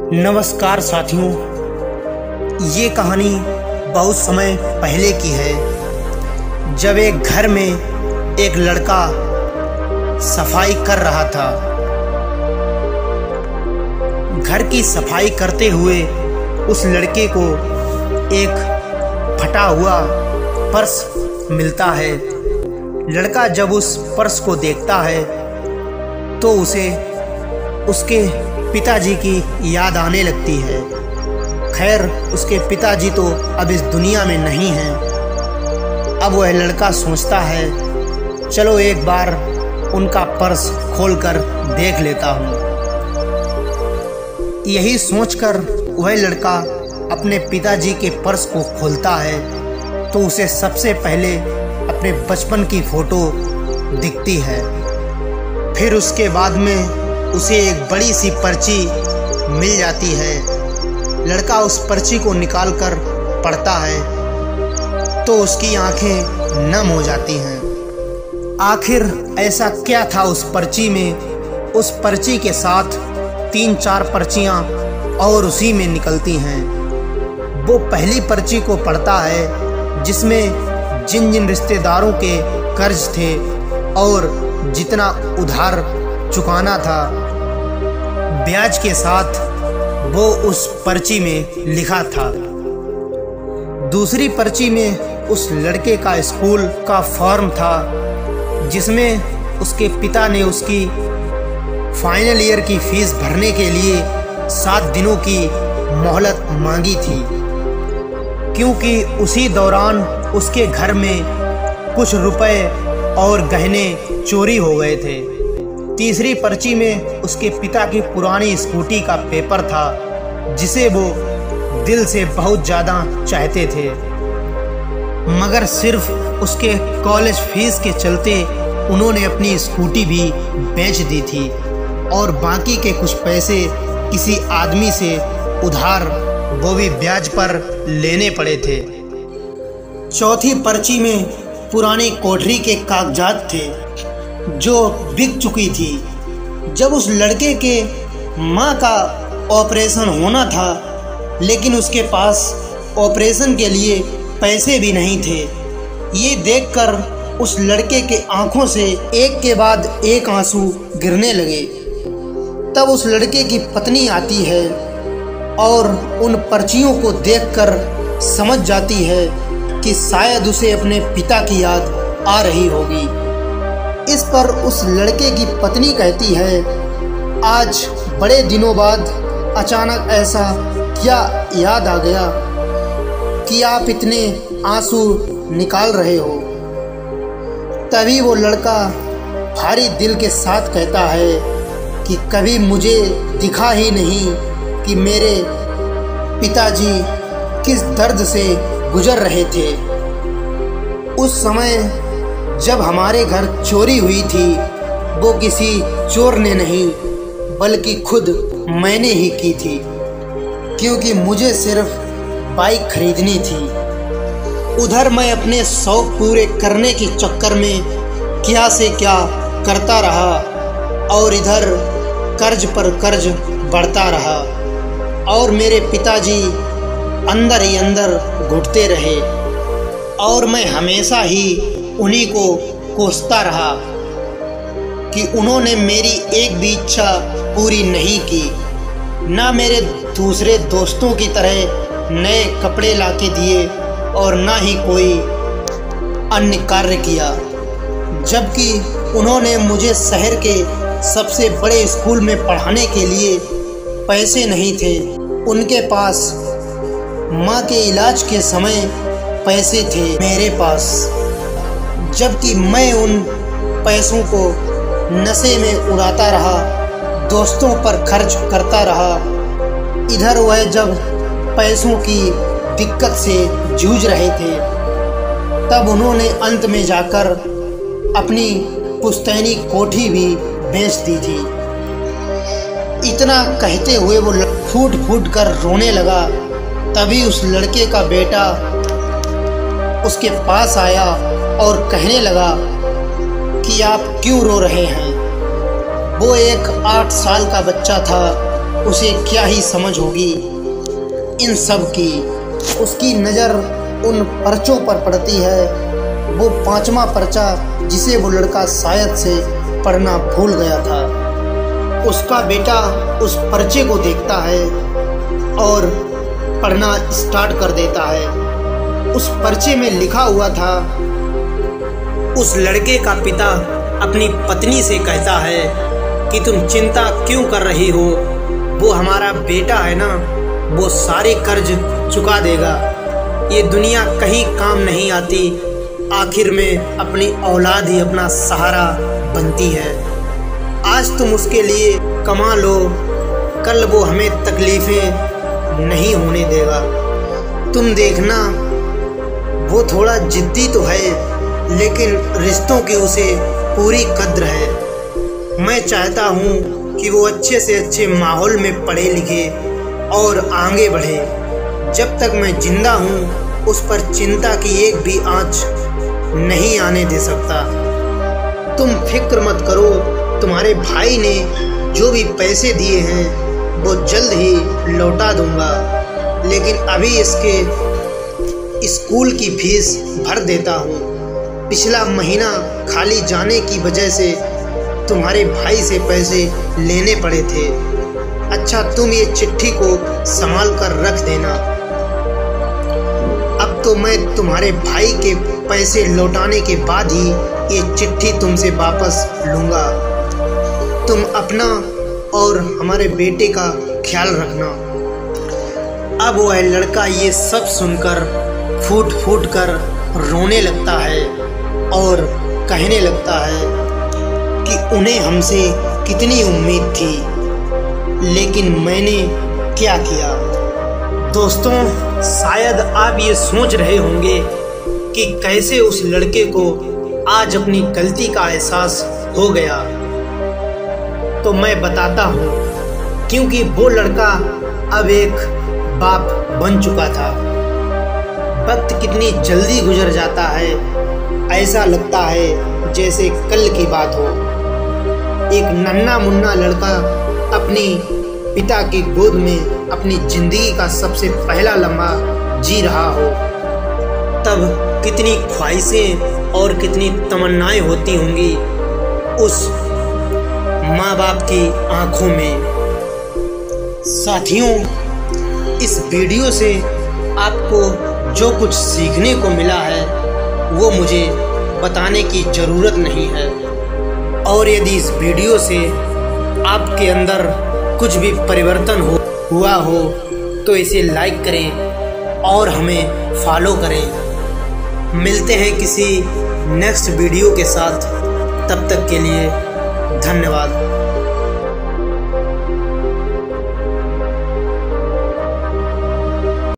नमस्कार साथियों, ये कहानी बहुत समय पहले की है, जब एक घर में एक लड़का सफाई कर रहा था। घर की सफाई करते हुए उस लड़के को एक फटा हुआ पर्स मिलता है। लड़का जब उस पर्स को देखता है तो उसे उसके पिताजी की याद आने लगती है। खैर, उसके पिताजी तो अब इस दुनिया में नहीं हैं। अब वह लड़का सोचता है, चलो एक बार उनका पर्स खोलकर देख लेता हूँ। यही सोचकर वह लड़का अपने पिताजी के पर्स को खोलता है तो उसे सबसे पहले अपने बचपन की फ़ोटो दिखती है। फिर उसके बाद में उसे एक बड़ी सी पर्ची मिल जाती है। लड़का उस पर्ची को निकालकर पढ़ता है तो उसकी आंखें नम हो जाती हैं। आखिर ऐसा क्या था उस पर्ची में? उस पर्ची के साथ 3-4 पर्चियां और उसी में निकलती हैं। वो पहली पर्ची को पढ़ता है जिसमें जिन जिन रिश्तेदारों के कर्ज थे और जितना उधार चुकाना था, ब्याज के साथ वो उस पर्ची में लिखा था। दूसरी पर्ची में उस लड़के का स्कूल का फॉर्म था जिसमें उसके पिता ने उसकी फाइनल ईयर की फीस भरने के लिए 7 दिनों की मोहलत मांगी थी, क्योंकि उसी दौरान उसके घर में कुछ रुपए और गहने चोरी हो गए थे। तीसरी पर्ची में उसके पिता की पुरानी स्कूटी का पेपर था जिसे वो दिल से बहुत ज़्यादा चाहते थे, मगर सिर्फ उसके कॉलेज फीस के चलते उन्होंने अपनी स्कूटी भी बेच दी थी और बाकी के कुछ पैसे किसी आदमी से उधार, वो भी ब्याज पर लेने पड़े थे। चौथी पर्ची में पुरानी कोठरी के कागजात थे जो बिक चुकी थी। जब उस लड़के के माँ का ऑपरेशन होना था, लेकिन उसके पास ऑपरेशन के लिए पैसे भी नहीं थे। ये देखकर उस लड़के के आंखों से एक के बाद एक आंसू गिरने लगे। तब उस लड़के की पत्नी आती है और उन पर्चियों को देखकर समझ जाती है कि शायद उसे अपने पिता की याद आ रही होगी। इस पर उस लड़के की पत्नी कहती है, आज बड़े दिनों बाद अचानक ऐसा क्या याद आ गया कि आप इतने आंसू निकाल रहे हो? तभी वो लड़का भारी दिल के साथ कहता है कि कभी मुझे दिखा ही नहीं कि मेरे पिताजी किस दर्द से गुजर रहे थे। उस समय जब हमारे घर चोरी हुई थी, वो किसी चोर ने नहीं बल्कि खुद मैंने ही की थी, क्योंकि मुझे सिर्फ बाइक खरीदनी थी। उधर मैं अपने शौक पूरे करने के चक्कर में क्या से क्या करता रहा और इधर कर्ज पर कर्ज बढ़ता रहा और मेरे पिताजी अंदर ही अंदर घुटते रहे और मैं हमेशा ही उन्हीं को कोसता रहा कि उन्होंने मेरी एक भी इच्छा पूरी नहीं की। ना मेरे दूसरे दोस्तों की तरह नए कपड़े लाके दिए और ना ही कोई अन्य कार्य किया, जबकि उन्होंने मुझे शहर के सबसे बड़े स्कूल में पढ़ाने के लिए पैसे नहीं थे। उनके पास माँ के इलाज के समय पैसे थे मेरे पास, जबकि मैं उन पैसों को नशे में उड़ाता रहा, दोस्तों पर खर्च करता रहा। इधर वह जब पैसों की दिक्कत से जूझ रहे थे, तब उन्होंने अंत में जाकर अपनी पुश्तैनी कोठी भी बेच दी थी। इतना कहते हुए वो फूट फूट कर रोने लगा। तभी उस लड़के का बेटा उसके पास आया और कहने लगा कि आप क्यों रो रहे हैं? वो एक 8 साल का बच्चा था। उसे क्या ही समझ होगी इन सब की। उसकी नज़र उन पर्चों पर पड़ती है, वो 5वां पर्चा जिसे वो लड़का शायद से पढ़ना भूल गया था। उसका बेटा उस पर्चे को देखता है और पढ़ना स्टार्ट कर देता है। उस पर्चे में लिखा हुआ था, उस लड़के का पिता अपनी पत्नी से कहता है कि तुम चिंता क्यों कर रही हो, वो हमारा बेटा है ना, वो सारे कर्ज चुका देगा। ये दुनिया कहीं काम नहीं आती, आखिर में अपनी औलाद ही अपना सहारा बनती है। आज तुम उसके लिए कमा लो, कल वो हमें तकलीफ़ें नहीं होने देगा। तुम देखना, वो थोड़ा जिद्दी तो है, लेकिन रिश्तों की उसे पूरी कद्र है। मैं चाहता हूँ कि वो अच्छे से अच्छे माहौल में पढ़े लिखे और आगे बढ़े। जब तक मैं जिंदा हूँ उस पर चिंता की एक भी आंच नहीं आने दे सकता। तुम फिक्र मत करो, तुम्हारे भाई ने जो भी पैसे दिए हैं वो जल्द ही लौटा दूंगा, लेकिन अभी इसके स्कूल की फीस भर देता हूँ। पिछला महीना खाली जाने की वजह से तुम्हारे भाई से पैसे लेने पड़े थे। अच्छा, तुम ये चिट्ठी को संभाल कर रख देना। अब तो मैं तुम्हारे भाई के पैसे लौटाने के बाद ही ये चिट्ठी तुमसे वापस लूँगा। तुम अपना और हमारे बेटे का ख्याल रखना। अब वह लड़का ये सब सुनकर फूट फूट कर रोने लगता है और कहने लगता है कि उन्हें हमसे कितनी उम्मीद थी, लेकिन मैंने क्या किया। दोस्तों, शायद आप ये सोच रहे होंगे कि कैसे उस लड़के को आज अपनी गलती का एहसास हो गया। तो मैं बताता हूँ, क्योंकि वो लड़का अब एक बाप बन चुका था। वक्त कितनी जल्दी गुजर जाता है, ऐसा लगता है जैसे कल की बात हो। एक नन्हा मुन्ना लड़का अपनी पिता की गोद में अपनी जिंदगी का सबसे पहला लम्हा जी रहा हो, तब कितनी ख्वाहिशें और कितनी तमन्नाएं होती होंगी उस माँ बाप की आंखों में। साथियों, इस वीडियो से आपको जो कुछ सीखने को मिला है वो मुझे बताने की ज़रूरत नहीं है, और यदि इस वीडियो से आपके अंदर कुछ भी परिवर्तन हुआ हो तो इसे लाइक करें और हमें फॉलो करें। मिलते हैं किसी नेक्स्ट वीडियो के साथ, तब तक के लिए धन्यवाद।